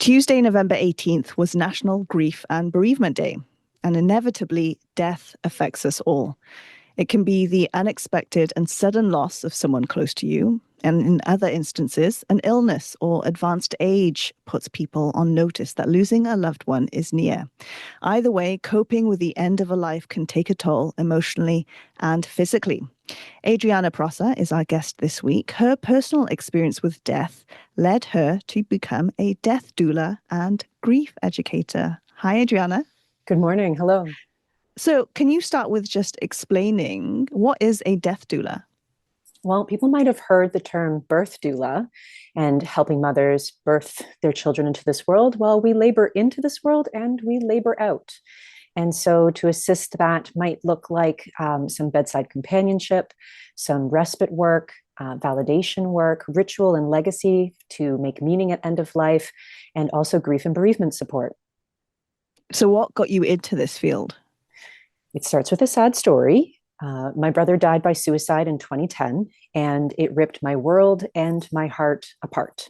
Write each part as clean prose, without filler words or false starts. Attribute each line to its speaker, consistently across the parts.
Speaker 1: Tuesday, November 18th was National Grief and Bereavement Day, and inevitably, death affects us all. It can be the unexpected and sudden loss of someone close to you, and in other instances, an illness or advanced age puts people on notice that losing a loved one is near. Either way, coping with the end of a life can take a toll emotionally and physically. Adrianna Prosser is our guest this week. Her personal experience with death led her to become a death doula and grief educator. Hi, Adrianna.
Speaker 2: Good morning. Hello.
Speaker 1: So can you start with just explaining what is a death doula?
Speaker 2: Well, people might have heard the term birth doula and helping mothers birth their children into this world. Well, we labor into this world and we labor out. And so to assist that might look like some bedside companionship, some respite work, validation work, ritual and legacy to make meaning at end of life, and also grief and bereavement support.
Speaker 1: So what got you into this field?
Speaker 2: It starts with a sad story. My brother died by suicide in 2010, and it ripped my world and my heart apart.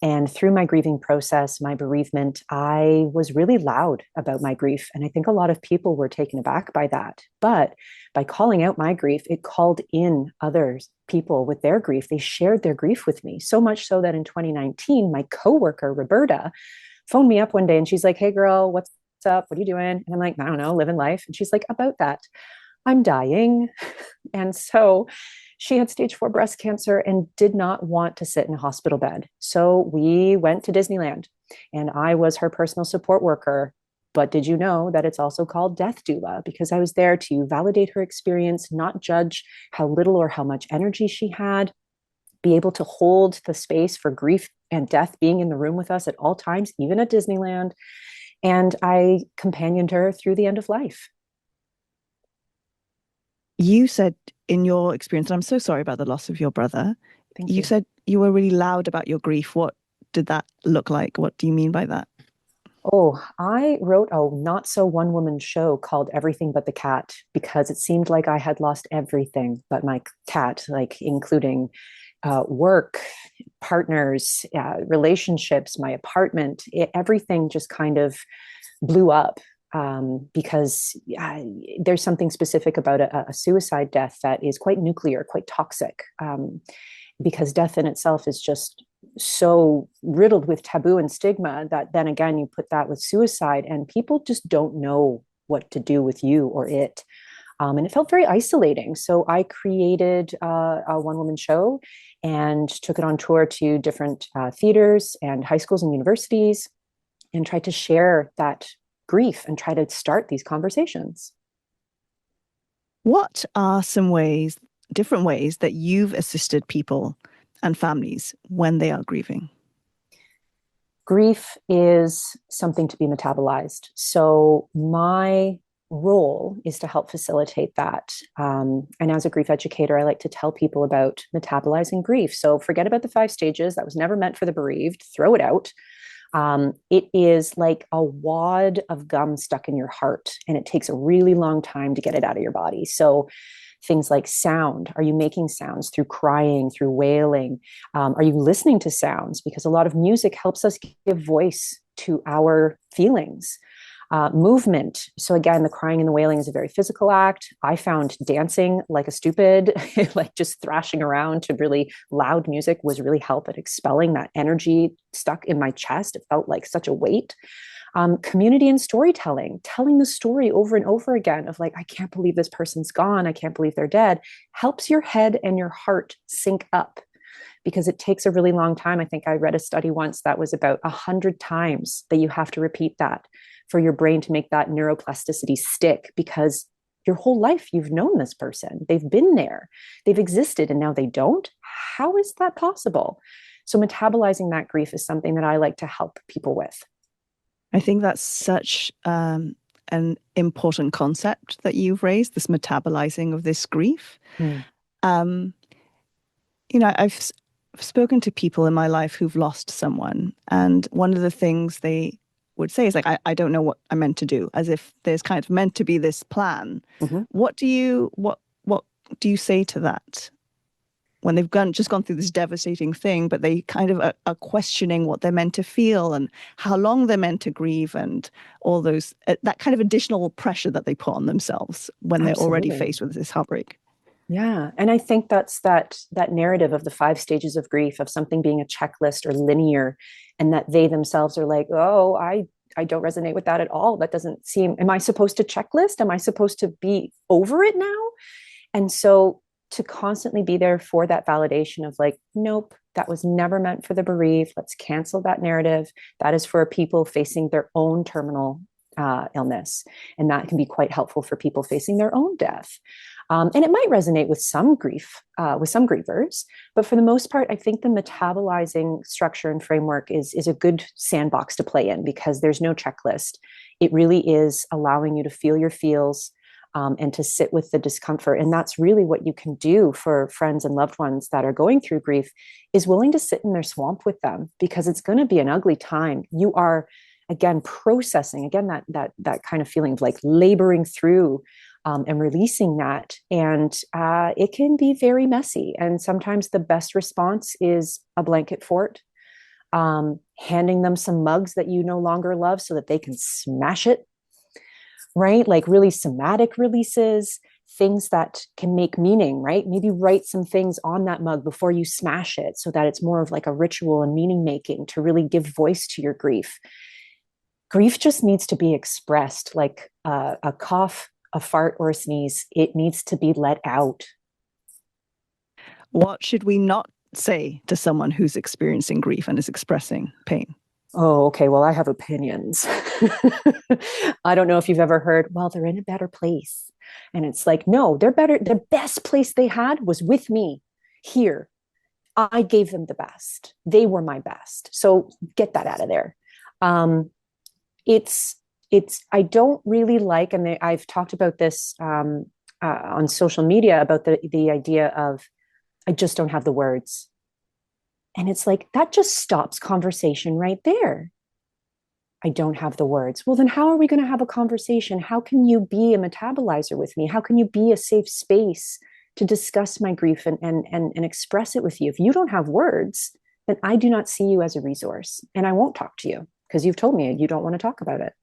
Speaker 2: And through my grieving process, my bereavement, I was really loud about my grief. And I think a lot of people were taken aback by that. But by calling out my grief, it called in other people with their grief. They shared their grief with me, so much so that in 2019, my coworker, Roberta, phoned me up one day and she's like, "Hey girl, what's up? What are you doing?" And I'm like, "I don't know, living life." And she's like, "About that, I'm dying." And so she had stage 4 breast cancer and did not want to sit in a hospital bed. So we went to Disneyland and I was her personal support worker. But did you know that it's also called death doula? Because I was there to validate her experience, not judge how little or how much energy she had, be able to hold the space for grief and death being in the room with us at all times, even at Disneyland. And I companioned her through the end of life.
Speaker 1: You said in your experience, and I'm so sorry about the loss of your brother,
Speaker 2: Thank
Speaker 1: you
Speaker 2: you.
Speaker 1: said you were really loud about your grief. What did that look like? What do you mean by that?
Speaker 2: Oh, I wrote a not so one woman show called Everything But the Cat because it seemed like I had lost everything but my cat, like including work, partners, relationships, my apartment. Everything just kind of blew up because there's something specific about a suicide death that is quite nuclear, quite toxic, because death in itself is just so riddled with taboo and stigma that then again you put that with suicide and people just don't know what to do with you or it. And it felt very isolating. So I created a one woman show and took it on tour to different theaters and high schools and universities and tried to share that grief and try to start these conversations.
Speaker 1: What are some ways, different ways that you've assisted people and families when they are grieving?
Speaker 2: Grief is something to be metabolized. So my role is to help facilitate that. And as a grief educator, I like to tell people about metabolizing grief. So forget about the 5 stages. That was never meant for the bereaved. Throw it out. It is like a wad of gum stuck in your heart, and it takes a really long time to get it out of your body. So things like sound. Are you making sounds through crying, through wailing? Are you listening to sounds? Because a lot of music helps us give voice to our feelings. Movement. So again, the crying and the wailing is a very physical act. I found dancing like a stupid, like just thrashing around to really loud music was really help at expelling that energy stuck in my chest. It felt like such a weight. Community and storytelling, telling the story over and over again of like, I can't believe this person's gone. I can't believe they're dead, helps your head and your heart sync up because it takes a really long time. I think I read a study once that was about 100 times that you have to repeat that for your brain to make that neuroplasticity stick because your whole life you've known this person. They've been there, they've existed, and now they don't. How is that possible? So metabolizing that grief is something that I like to help people with.
Speaker 1: I think that's such an important concept that you've raised, this metabolizing of this grief.
Speaker 2: Mm.
Speaker 1: Um, I've spoken to people in my life who've lost someone, and one of the things they would say is like, I don't know what I'm meant to do, as if there's kind of meant to be this plan.
Speaker 2: Mm-hmm.
Speaker 1: What do you say to that? when they've just gone through this devastating thing, but they kind of are questioning what they're meant to feel and how long they're meant to grieve, and all those that kind of additional pressure that they put on themselves when they're already
Speaker 2: Absolutely.
Speaker 1: faced with this heartbreak.
Speaker 2: Yeah. And I think that's that narrative of the 5 stages of grief, of something being a checklist or linear, and that they themselves are like, oh, I don't resonate with that at all. That doesn't seem, am I supposed to checklist? Am I supposed to be over it now? And so to constantly be there for that validation of like, nope, that was never meant for the bereaved. Let's cancel that narrative. That is for people facing their own terminal illness. And that can be quite helpful for people facing their own death. And it might resonate with some grief, with some grievers, but for the most part, I think the metabolizing structure and framework is a good sandbox to play in, because there's no checklist. It really is allowing you to feel your feels, and to sit with the discomfort. And that's really what you can do for friends and loved ones that are going through grief, is willing to sit in their swamp with them, because it's going to be an ugly time. You are, again, processing, again, that kind of feeling of like laboring through, and releasing that. And it can be very messy. And sometimes the best response is a blanket fort, handing them some mugs that you no longer love so that they can smash it, right? Like really somatic releases, things that can make meaning, right? Maybe write some things on that mug before you smash it, so that it's more of like a ritual and meaning making to really give voice to your grief. Grief just needs to be expressed, like a cough, a fart, or a sneeze. It needs to be let out.
Speaker 1: What should we not say to someone who's experiencing grief and is expressing pain?
Speaker 2: Oh, okay. Well, I have opinions. I don't know if you've ever heard, well, they're in a better place. And it's like, no, they're better. The best place they had was with me here. I gave them the best. They were my best. So get that out of there. Um, it's, I don't really like, and I've talked about this on social media, about the idea of, I just don't have the words. And it's like, that just stops conversation right there. I don't have the words. Well, then how are we going to have a conversation? How can you be a metabolizer with me? How can you be a safe space to discuss my grief and express it with you? If you don't have words, then I do not see you as a resource, and I won't talk to you, because you've told me you don't want to talk about it.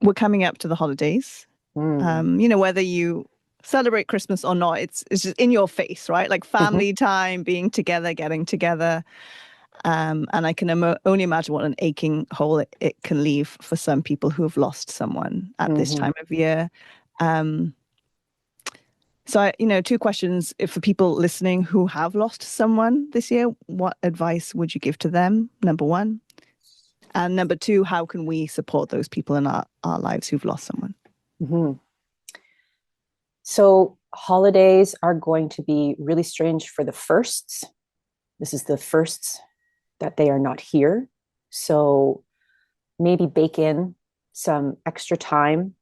Speaker 1: We're coming up to the holidays.
Speaker 2: Mm.
Speaker 1: Whether you celebrate Christmas or not, it's just in your face, right? Like
Speaker 2: Mm-hmm.
Speaker 1: family time, being together, getting together. And I can only imagine what an aching hole it can leave for some people who have lost someone at this
Speaker 2: Mm-hmm.
Speaker 1: time of year. Um, two questions for people listening who have lost someone this year. What advice would you give to them? Number one. And number two, how can we support those people in our lives who've lost someone?
Speaker 2: Mm-hmm. So holidays are going to be really strange for the firsts. This is the firsts that they are not here. So maybe bake in some extra time,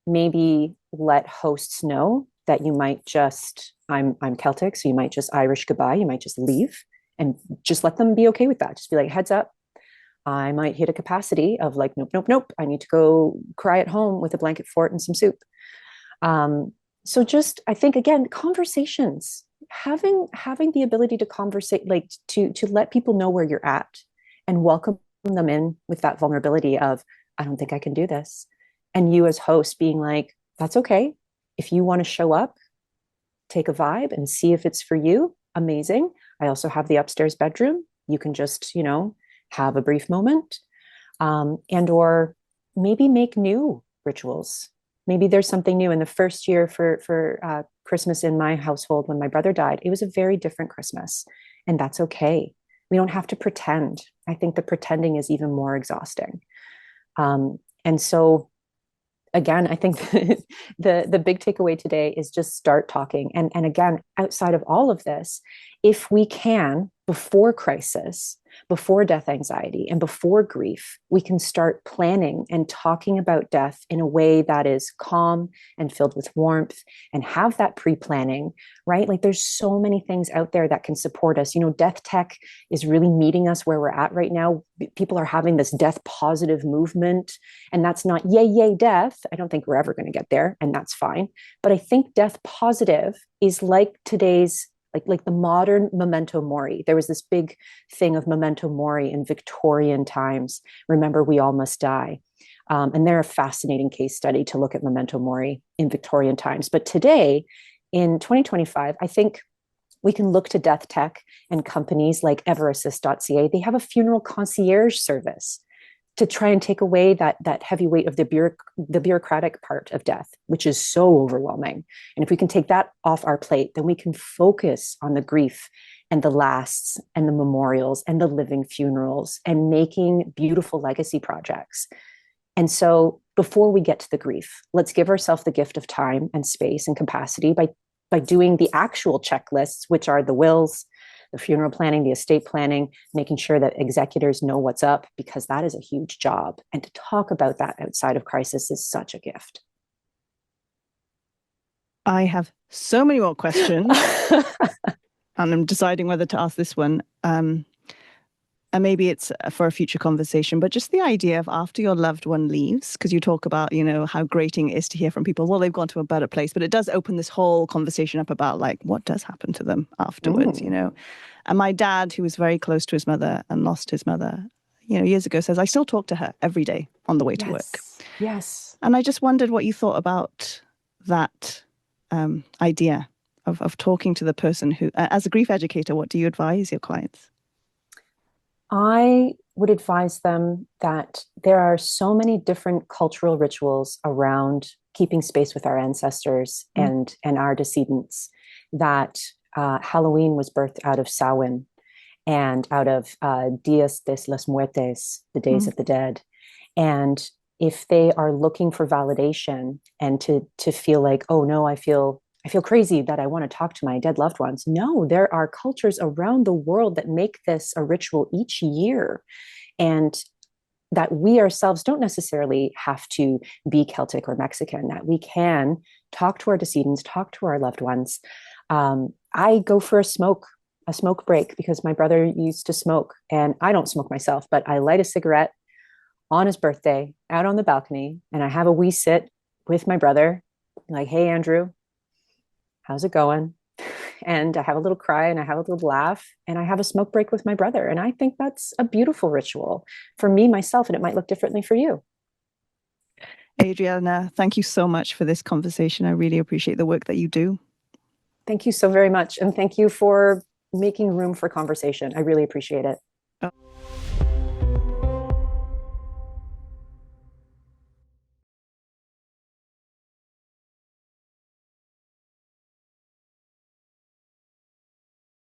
Speaker 2: maybe let hosts know that you might just, I'm Celtic, so you might just Irish goodbye, you might just leave, and just let them be okay with that. Just be like, heads up, I might hit a capacity of like, nope, nope, nope. I need to go cry at home with a blanket fort and some soup. So just, I think, again, conversations, having the ability to conversate, like to let people know where you're at and welcome them in with that vulnerability of, I don't think I can do this. And you as host being like, that's okay. If you want to show up, take a vibe and see if it's for you. Amazing. I also have the upstairs bedroom. You can just, have a brief moment, and or maybe make new rituals. Maybe there's something new. In the first year for Christmas in my household, when my brother died, it was a very different Christmas, and that's okay. We don't have to pretend. I think the pretending is even more exhausting. And so, again, I think the big takeaway today is just start talking. And again, outside of all of this, if we can, before crisis, before death anxiety, and before grief, we can start planning and talking about death in a way that is calm and filled with warmth, and have that pre-planning, right? Like there's so many things out there that can support us. Death tech is really meeting us where we're at right now. People are having this death positive movement, and that's not yay, yay, death. I don't think we're ever going to get there, and that's fine. But I think death positive is like today's like the modern memento mori. There was this big thing of memento mori in Victorian times. Remember, we all must die. And they're a fascinating case study to look at memento mori in Victorian times. But today, in 2025, I think we can look to death tech and companies like everassist.ca. They have a funeral concierge service to try and take away that heavy weight of the bureaucratic part of death, which is so overwhelming. And if we can take that off our plate, then we can focus on the grief and the lasts and the memorials and the living funerals and making beautiful legacy projects. And so before we get to the grief, let's give ourselves the gift of time and space and capacity by doing the actual checklists, which are the wills, the funeral planning, the estate planning, making sure that executors know what's up, because that is a huge job. And to talk about that outside of crisis is such a gift.
Speaker 1: I have so many more questions, and I'm deciding whether to ask this one. And maybe it's for a future conversation, but just the idea of after your loved one leaves, because you talk about, how grating it is to hear from people, well, they've gone to a better place, but it does open this whole conversation up about like, what does happen to them afterwards, And my dad, who was very close to his mother and lost his mother, years ago, says, I still talk to her every day on the way to work.
Speaker 2: Yes.
Speaker 1: And I just wondered what you thought about that idea of talking to the person who, as a grief educator, what do you advise your clients?
Speaker 2: I would advise them that there are so many different cultural rituals around keeping space with our ancestors and our decedents, that Halloween was birthed out of Samhain and out of Dias de los Muertes, the Days of the Dead. And if they are looking for validation and to feel like, oh no, I feel crazy that I want to talk to my dead loved ones. No, there are cultures around the world that make this a ritual each year, and that we ourselves don't necessarily have to be Celtic or Mexican, that we can talk to our decedents, talk to our loved ones. I go for a smoke break because my brother used to smoke, and I don't smoke myself, but I light a cigarette on his birthday out on the balcony, and I have a wee sit with my brother, like, hey, Andrew, how's it going? And I have a little cry and I have a little laugh and I have a smoke break with my brother. And I think that's a beautiful ritual for me, myself, and it might look differently for you.
Speaker 1: Adrianna, thank you so much for this conversation. I really appreciate the work that you do.
Speaker 2: Thank you so very much. And thank you for making room for conversation. I really appreciate it.
Speaker 1: Oh.